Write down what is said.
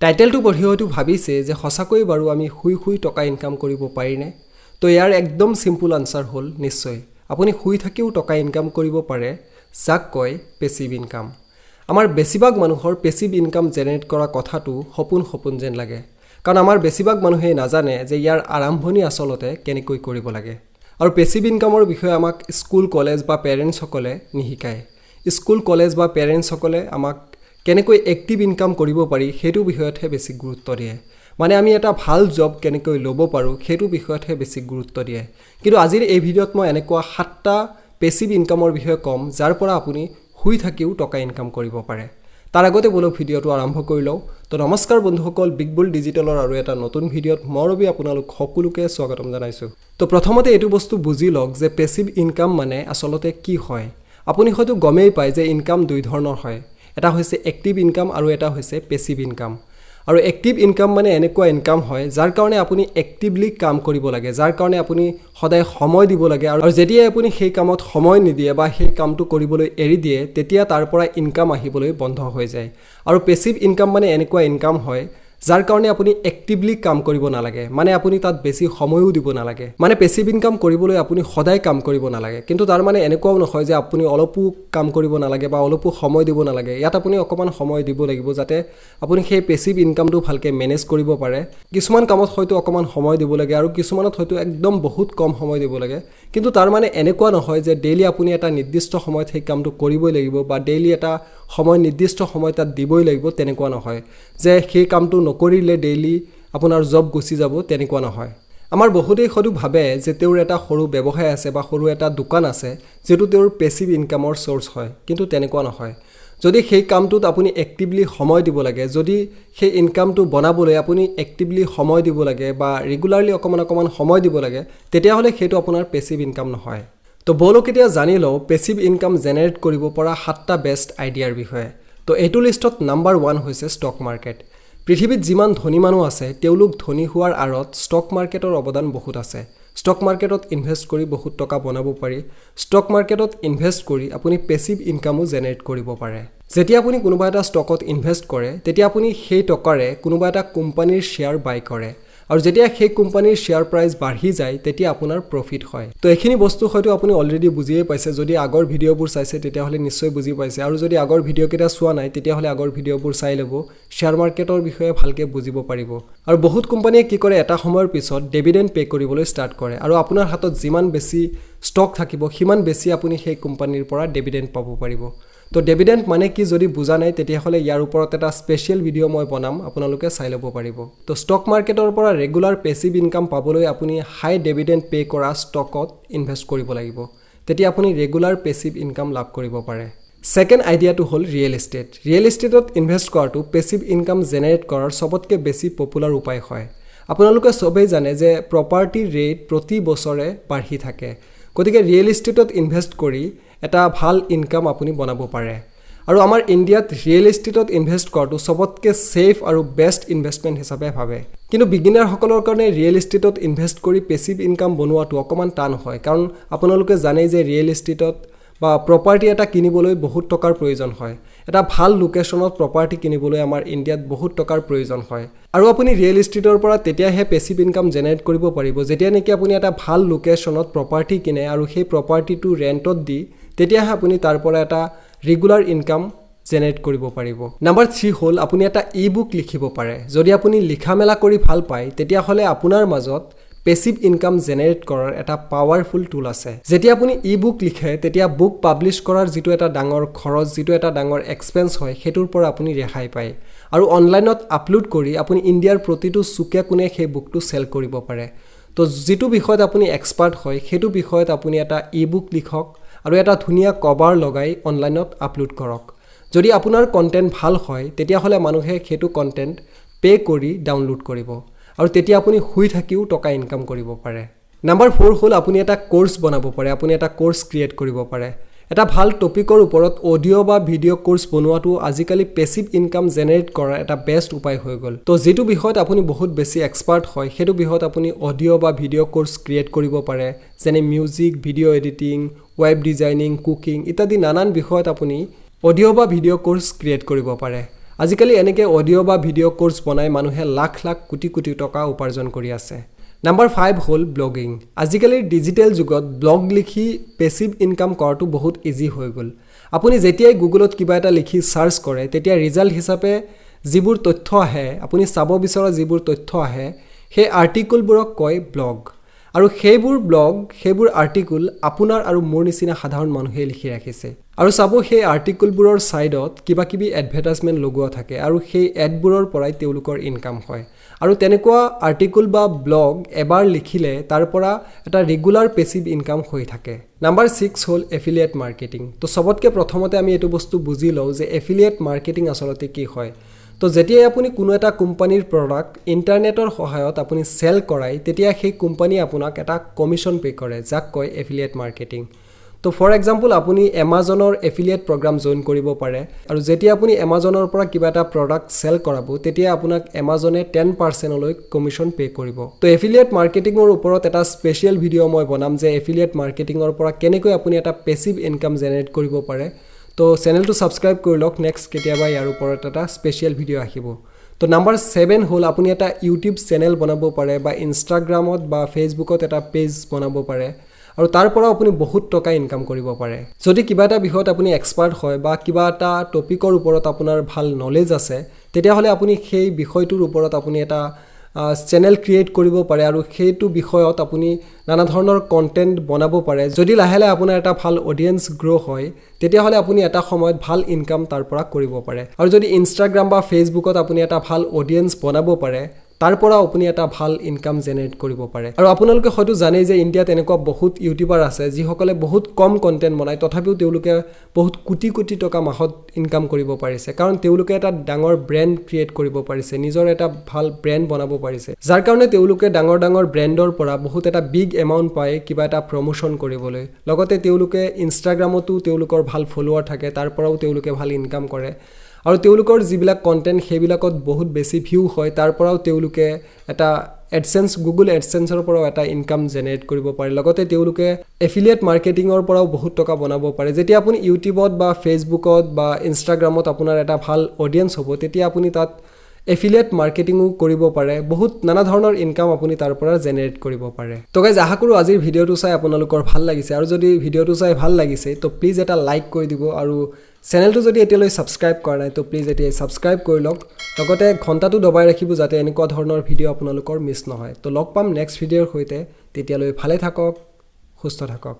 টাইটেলটো পঢ়ি হয়তো ভাবিছে যে সঁচাকৈ বাৰু আমি শুই শুই টকা ইনকাম কৰিব পাৰিনে? তো ইয়াৰ একদম সিম্পল আনসাৰ হ'ল নিশ্চয়। আপুনি শুই থাকিও টকা ইনকাম কৰিব পাৰে, যাক কয় পেছিভ ইনকাম। আমাৰ বেছিভাগ মানুহৰ পেছিভ ইনকাম জেনেৰেট কৰা কথাটো সপোন যেন লাগে। কাৰণ আমাৰ বেছিভাগ মানুহে নাজানে যে ইয়াৰ আৰম্ভণি আচলতে কেনেকৈ কৰিব লাগে। আৰু পেছিভ ইনকামৰ বিষয়ে আমাক স্কুল কলেজ বা পেৰেণ্টছসকলে নিশিকায়। স্কুল কলেজ বা পেৰেণ্টছসকলে আমাক কেনেকৈ এক্টিভ ইনকাম কৰিব পাৰি সেইটো বিষয়তহে বেছি গুৰুত্ব দিয়ে। মানে আমি এটা ভাল জব কেনেকৈ ল'ব পাৰোঁ সেইটো বিষয়তহে বেছি গুৰুত্ব দিয়ে। কিন্তু আজিৰ এই ভিডিঅ'ত মই এনেকুৱা 7টা পেছিভ ইনকামৰ বিষয়ে ক'ম যাৰ পৰা আপুনি শুই থাকিও টকা ইনকাম কৰিব পাৰে। তাৰ আগতে বলক ভিডিঅ'টো আৰম্ভ কৰি লওঁ। তো নমস্কাৰ বন্ধুসকল, বিগ বুল ডিজিটেলৰ আৰু এটা নতুন ভিডিঅ'ত মই ৰবি আপোনালোক সকলোকে স্বাগতম জনাইছোঁ। তো প্ৰথমতে এইটো বস্তু বুজি লওক যে পেছিভ ইনকাম মানে আচলতে কি হয়। আপুনি হয়তো গমেই পায় যে ইনকাম দুই ধৰণৰ হয়। এটা হৈছে এক্টিভ ইনকাম আৰু এটা হৈছে পেছিভ ইনকাম। আৰু এক্টিভ ইনকাম মানে এনেকুৱা ইনকাম হয় যাৰ কাৰণে আপুনি এক্টিভলি কাম কৰিব লাগে, যাৰ কাৰণে আপুনি সদায় সময় দিব লাগে। আৰু যেতিয়াই আপুনি সেই কামত সময় নিদিয়ে বা সেই কামটো কৰিবলৈ এৰি দিয়ে, তেতিয়া তাৰ পৰা ইনকাম আহিবলৈ বন্ধ হৈ যায়। আৰু পেছিভ ইনকাম মানে এনেকুৱা ইনকাম হয় যাৰ কাৰণে আপুনি এক্টিভলি কাম কৰিব নালাগে, মানে আপুনি তাত বেছি সময়ো দিব নালাগে। মানে পেছিভ ইনকাম কৰিবলৈ আপুনি সদায় কাম কৰিব নালাগে। কিন্তু তাৰ মানে এনেকুৱাও নহয় যে আপুনি অলপো কাম কৰিব নালাগে বা অলপো সময় দিব নালাগে। ইয়াত আপুনি অকণমান সময় দিব লাগিব যাতে আপুনি সেই পেছিভ ইনকামটো ভালকৈ মেনেজ কৰিব পাৰে। কিছুমান কামত হয়তো অকণমান সময় দিব লাগে আৰু কিছুমানত হয়তো একদম বহুত কম সময় দিব লাগে। কিন্তু তাৰ মানে এনেকুৱা নহয় যে ডেইলি আপুনি এটা নিৰ্দিষ্ট সময়ত সেই কামটো কৰিবই লাগিব বা ডেইলি এটা সময় নিৰ্দিষ্ট সময় তাত দিবই লাগিব, তেনেকুৱা নহয়। যে সেই কামটো নকৰিলে ডেইলি আপোনাৰ জব গুচি যাব, তেনেকুৱা নহয়। আমাৰ বহুতেই হয়তো ভাবে যে তেওঁৰ এটা সৰু ব্যৱসায় আছে বা সৰু এটা দোকান আছে যিটো তেওঁৰ পেছিভ ইনকামৰ চ'ৰ্চ হয়, কিন্তু তেনেকুৱা নহয়। যদি সেই কামটোত আপুনি এক্টিভলি সময় দিব লাগে, যদি সেই ইনকামটো বনাবলৈ আপুনি এক্টিভলি সময় দিব লাগে বা ৰেগুলাৰলি অকণমান সময় দিব লাগে, তেতিয়াহ'লে সেইটো আপোনাৰ পেছিভ ইনকাম নহয়। তো বলক এতিয়া জানি লওঁ পেছিভ ইনকাম জেনেৰেট কৰিব পৰা 7টা বেষ্ট আইডিয়াৰ বিষয়ে। তো এইটো লিষ্টত নাম্বাৰ 1 হৈছে ষ্টক মাৰ্কেট। পৃথিৱীত যিমান ধনী মানুহ আছে তেওঁলোক ধনী হোৱাৰ আঁৰত ষ্টক মাৰ্কেটৰ অৱদান বহুত আছে। ষ্টক মাৰ্কেটত ইনভেষ্ট কৰি বহুত টকা বনাব পাৰি। ষ্টক মাৰ্কেটত ইনভেষ্ট কৰি আপুনি পেছিভ ইনকামো জেনেৰেট কৰিব পাৰে। যেতিয়া আপুনি কোনোবা এটা ষ্টকত ইনভেষ্ট কৰে, তেতিয়া আপুনি সেই টকাৰে কোনোবা এটা কোম্পানীৰ শ্বেয়াৰ বাই কৰে। আৰু যেতিয়া সেই কোম্পানীৰ শ্বেয়াৰ প্ৰাইচ বাঢ়ি যায় তেতিয়া আপোনাৰ প্ৰফিট হয়। তো এইখিনি বস্তু হয়তো আপুনি অলৰেডি বুজিয়েই পাইছে। যদি আগৰ ভিডিঅ'বোৰ চাইছে তেতিয়াহ'লে নিশ্চয় বুজি পাইছে, আৰু যদি আগৰ ভিডিঅ'কেইটা চোৱা নাই তেতিয়াহ'লে আগৰ ভিডিঅ'বোৰ চাই ল'ব, শ্বেয়াৰ মাৰ্কেটৰ বিষয়ে ভালকৈ বুজিব পাৰিব। আৰু বহুত কোম্পানীয়ে কি কৰে, এটা সময়ৰ পিছত ডিভিডেণ্ড পে' কৰিবলৈ ষ্টাৰ্ট কৰে আৰু আপোনাৰ হাতত যিমান বেছি ষ্টক থাকিব সিমান বেছি আপুনি সেই কোম্পানীৰ পৰা ডিভিডেণ্ড পাব পাৰিব। তো ডিভিডেণ্ড মানে কি যদি বুজা নাই তেতিয়াহ'লে ইয়াৰ ওপৰত এটা স্পেচিয়েল ভিডিঅ' মই বনাম, আপোনালোকে চাই ল'ব পাৰিব। তো ষ্টক মাৰ্কেটৰ পৰা ৰেগুলাৰ পেছিভ ইনকাম পাবলৈ আপুনি হাই ডিভিডেণ্ড পে' কৰা ষ্টকত ইনভেষ্ট কৰিব লাগিব, তেতিয়া আপুনি ৰেগুলাৰ পেছিভ ইনকাম লাভ কৰিব পাৰে। ছেকেণ্ড আইডিয়াটো হ'ল ৰিয়েল এষ্টেট। ৰিয়েল এষ্টেটত ইনভেষ্ট কৰাটো পেছিভ ইনকাম জেনেৰেট কৰাৰ চবতকৈ বেছি পপুলাৰ উপায় হয়। আপোনালোকে চবেই জানে যে প্ৰপাৰ্টিৰ ৰেট প্ৰতি বছৰে বাঢ়ি থাকে, গতিকে ৰিয়েল এষ্টেটত ইনভেষ্ট কৰি এটা ভাল ইনকাম আপুনি বনাব পাৰে। আৰু আমাৰ ইণ্ডিয়াত ৰিয়েল এষ্টেটত ইনভেষ্ট কৰাটো চবতকৈ ছেফ আৰু বেষ্ট ইনভেষ্টমেণ্ট হিচাপে ভাবে। কিন্তু বিগিনাৰসকলৰ কাৰণে ৰিয়েল এষ্টেটত ইনভেষ্ট কৰি পেছিভ ইনকাম বনোৱাটো অকণমান টান হয়, কাৰণ আপোনালোকে জানেই যে ৰিয়েল এষ্টেটত বা প্ৰপাৰ্টি এটা কিনিবলৈ বহুত টকাৰ প্ৰয়োজন হয়। এটা ভাল লোকেশ্যনত প্ৰপাৰ্টি কিনিবলৈ আমাৰ ইণ্ডিয়াত বহুত টকাৰ প্ৰয়োজন হয়। আৰু আপুনি ৰিয়েল এষ্টেটৰ পৰা তেতিয়াহে পেছিভ ইনকাম জেনেৰেট কৰিব পাৰিব যেতিয়া নেকি আপুনি এটা ভাল লোকেশ্যনত প্ৰপাৰ্টি কিনে আৰু সেই প্ৰপাৰ্টিটো ৰেণ্টত দি তেতিয়াহে আপুনি তাৰ পৰা এটা ৰেগুলাৰ ইনকাম জেনেৰেট কৰিব পাৰিব। নাম্বাৰ 3 হ'ল আপুনি এটা ই বুক লিখিব পাৰে। যদি আপুনি লিখা মেলা কৰি ভাল পায় তেতিয়াহ'লে আপোনাৰ মাজত পেছিভ ইনকাম জেনেৰেট কৰাৰ এটা পাৱাৰফুল টুল আছে। যেতিয়া আপুনি ই বুক লিখে তেতিয়া বুক পাব্লিছ কৰাৰ যিটো এটা ডাঙৰ খৰচ, যিটো এটা ডাঙৰ এক্সপেন্স হয়, সেইটোৰ পৰা আপুনি ৰেহাই পায়। আৰু অনলাইনত আপলোড কৰি আপুনি ইণ্ডিয়াৰ প্ৰতিটো চুকে কোণে সেই বুকটো চেল কৰিব পাৰে। তো যিটো বিষয়ত আপুনি এক্সপাৰ্ট হয় সেইটো বিষয়ত আপুনি এটা ই বুক লিখক আৰু এটা ধুনীয়া কভাৰ লগাই অনলাইনত আপলোড কৰক। যদি আপোনাৰ কণ্টেণ্ট ভাল হয় তেতিয়াহ'লে মানুহে সেইটো কণ্টেণ্ট পে' কৰি ডাউনলোড কৰিব আৰু তেতিয়া আপুনি শুই থাকিও টকা ইনকাম কৰিব পাৰে। নাম্বাৰ 4 হ'ল আপুনি এটা কোৰ্চ বনাব পাৰে, আপুনি এটা কোৰ্চ ক্ৰিয়েট কৰিব পাৰে। এটা ভাল টপিকৰ ওপৰত অডিঅ' বা ভিডিঅ' কোৰ্চ বনোৱাটো আজিকালি পেছিভ ইনকাম জেনেৰেট কৰাৰ এটা বেষ্ট উপায় হৈ গ'ল। তো যিটো বিষয়ত আপুনি বহুত বেছি এক্সপাৰ্ট হয় সেইটো বিষয়ত আপুনি অডিঅ' বা ভিডিঅ' কোৰ্চ ক্ৰিয়েট কৰিব পাৰে, যেনে music, video' editing, web designing, cooking ইত্যাদি নানান বিষয়ত আপুনি অডিঅ' বা ভিডিঅ' কোৰ্চ ক্ৰিয়েট কৰিব পাৰে। আজিকালি এনেকৈ অডিঅ' বা ভিডিঅ' কোৰ্চ বনাই মানুহে লাখ লাখ কোটি কোটি টকা উপাৰ্জন কৰি আছে। নাম্বাৰ 5 হ'ল ব্লগিং। আজিকালিৰ ডিজিটেল যুগত ব্লগ লিখি পেছিভ ইনকাম কৰাটো বহুত ইজি হৈ গ'ল। আপুনি যেতিয়াই গুগলত কিবা এটা লিখি চাৰ্চ কৰে তেতিয়া ৰিজাল্ট হিচাপে যিবোৰ তথ্য আহে, আপুনি চাব বিচৰা যিবোৰ তথ্য আহে, সেই আৰ্টিকলবোৰক কয় ব্লগ। আৰু সেইবোৰ ব্লগ, সেইবোৰ আৰ্টিকল আপোনাৰ আৰু মোৰ নিচিনা সাধাৰণ মানুহে লিখি ৰাখিছে। আৰু চাব সেই আৰ্টিকলবোৰৰ ছাইডত কিবা কিবি এডভাৰটাইজমেণ্ট লগোৱা থাকে আৰু সেই এডবোৰৰ পৰাই তেওঁলোকৰ ইনকাম হয়। আৰু তেনেকুৱা আৰ্টিকল বা ব্লগ এবাৰ লিখিলে তাৰ পৰা এটা ৰেগুলাৰ পেছিভ ইনকাম হৈ থাকে। নাম্বাৰ 6 হ'ল এফিলিয়েট মাৰ্কেটিং। তো চবতকৈ প্ৰথমতে আমি এইটো বস্তু বুজি লওঁ যে এফিলিয়েট মাৰ্কেটিং আচলতে কি হয়। তো যেতিয়াই আপুনি কোনো এটা কোম্পানীৰ প্ৰডাক্ট ইণ্টাৰনেটৰ সহায়ত আপুনি চেল কৰায়, তেতিয়া সেই কোম্পানীয়ে আপোনাক এটা কমিশ্যন পে' কৰে, যাক কয় এফিলিয়েট মাৰ্কেটিং। তো ফৰ এক্সাম্পল আপুনি এমাজনৰ এফিলিয়েট প্ৰগ্ৰাম জইন কৰিব পাৰে আৰু যেতিয়া আপুনি এমাজনৰ পৰা কিবা এটা প্ৰডাক্ট চেল কৰাব, তেতিয়া আপোনাক এমাজনে 10%লৈ কমিশ্যন পে' কৰিব। তো এফিলিয়েট মাৰ্কেটিঙৰ ওপৰত এটা স্পেচিয়েল ভিডিঅ' মই বনাম যে এফিলিয়েট মাৰ্কেটিঙৰ পৰা কেনেকৈ আপুনি এটা পেছিভ ইনকাম জেনেৰেট কৰিব পাৰে। তো চেনেলটো ছাবস্ক্ৰাইব কৰি লওক, নেক্সট কেতিয়াবা ইয়াৰ ওপৰত এটা স্পেচিয়েল ভিডিঅ' আহিব। তো নাম্বাৰ 7 হ'ল আপুনি এটা ইউটিউব চেনেল বনাব পাৰে বা ইনষ্টাগ্ৰামত বা ফেচবুকত এটা পেজ বনাব পাৰে আৰু তাৰ পৰা আপুনি বহুত টকা ইনকাম কৰিব পাৰে। যদি কিবা এটা বিষয়ত আপুনি এক্সপাৰ্ট হয় বা কিবা এটা টপিকৰ ওপৰত আপোনাৰ ভাল নলেজ আছে, তেতিয়াহ'লে আপুনি সেই বিষয়টোৰ ওপৰত আপুনি এটা চেনেল ক্ৰিয়েট কৰিব পাৰে আৰু সেইটো বিষয়ত আপুনি নানা ধৰণৰ কণ্টেণ্ট বনাব পাৰে। যদি লাহে লাহে আপোনাৰ এটা ভাল অডিয়েঞ্চ গ্ৰ' হয়, তেতিয়াহ'লে আপুনি এটা সময়ত ভাল ইনকাম তাৰ পৰা কৰিব পাৰে। আৰু যদি ইনষ্টাগ্ৰাম বা ফেচবুকত আপুনি এটা ভাল অডিয়েঞ্চ বনাব পাৰে, তাৰ পৰা আপুনি এটা ভাল ইনকাম জেনেৰেট কৰিব পাৰে। আৰু আপোনালোকে হয়তো জানেই যে ইণ্ডিয়াত এনেকুৱা বহুত ইউটিউবাৰ আছে যিসকলে বহুত কম কণ্টেণ্ট বনায়, তথাপিও তেওঁলোকে বহুত কোটি কোটি টকা মাহত ইনকাম কৰিব পাৰিছে, কাৰণ তেওঁলোকে এটা ডাঙৰ ব্ৰেণ্ড ক্ৰিয়েট কৰিব পাৰিছে, নিজৰ এটা ভাল ব্ৰেণ্ড বনাব পাৰিছে, যাৰ কাৰণে তেওঁলোকে ডাঙৰ ডাঙৰ ব্ৰেণ্ডৰ পৰা বহুত এটা বিগ এমাউণ্ট পায় কিবা এটা প্ৰমোশ্যন কৰিবলৈ। লগতে তেওঁলোকে ইনষ্টাগ্ৰামতো তেওঁলোকৰ ভাল ফলোৱাৰ থাকে, তাৰ পৰাও তেওঁলোকে ভাল ইনকাম কৰে। আৰু তেওঁলোকৰ যিবিলাক কণ্টেণ্ট সেইবিলাকত বহুত বেছি ভিউ হয়, তাৰ পৰাও তেওঁলোকে এটা এডচেন্স, গুগল এডচেন্সৰ পৰাও এটা ইনকাম জেনেৰেট কৰিব পাৰে। লগতে তেওঁলোকে এফিলিয়েট মাৰ্কেটিঙৰ পৰাও বহুত টকা বনাব পাৰে। যেতিয়া আপুনি ইউটিউবত বা ফেচবুকত বা ইনষ্টাগ্ৰামত আপোনাৰ এটা ভাল অডিয়েঞ্চ হ'ব, তেতিয়া আপুনি তাত এফিলিয়েট মাৰ্কেটিঙো কৰিব পাৰে, বহুত নানা ধৰণৰ ইনকাম আপুনি তাৰ পৰা জেনেৰেট কৰিব পাৰে। তো গাইজ, আশা কৰোঁ আজিৰ ভিডিঅ'টো চাই আপোনালোকৰ ভাল লাগিছে, আৰু যদি ভিডিঅ'টো চাই ভাল লাগিছে তো প্লিজ এটা লাইক কৰি দিব, আৰু চেনেলটো যদি এতিয়ালৈ ছাবস্ক্ৰাইব কৰা নাই তো প্লিজ এতিয়া ছাবস্ক্ৰাইব কৰি লওক। লগতে ঘণ্টাটো দবাই ৰাখিব যাতে এনেকুৱা ধৰণৰ ভিডিঅ' আপোনালোকৰ মিছ নহয়। তো লগ পাম নেক্সট ভিডিঅ'ৰ সৈতে, তেতিয়ালৈ ভালে থাকক, সুস্থ থাকক।